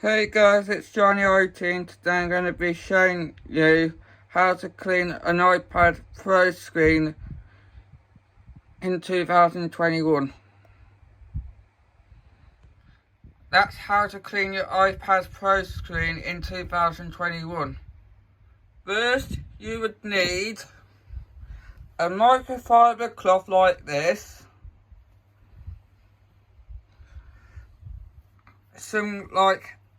Hey guys, it's Johnny IT and today I'm going to be showing you how to clean an iPad Pro screen in 2021. That's how to clean your iPad Pro screen in 2021. First, you would need a microfibre cloth like this, some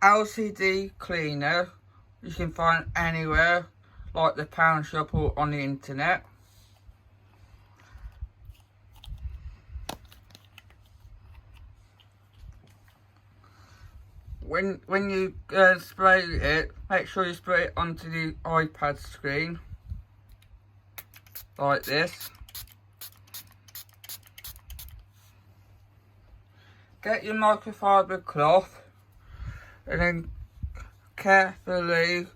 LCD cleaner you can find anywhere, like the pound shop or on the internet. When you spray it, make sure you spray it onto the iPad screen like this. Get your microfibre cloth and then carefully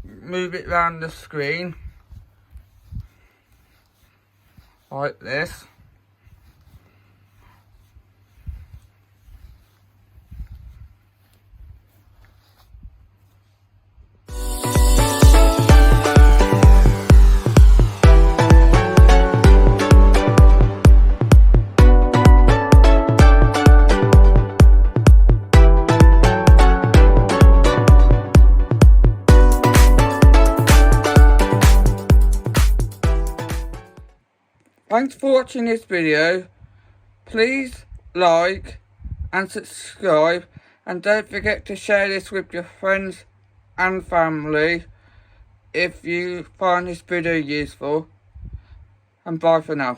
move it around the screen like this. Thanks for watching this video. Please like and subscribe, and don't forget to share this with your friends and family if you find this video useful, and bye for now.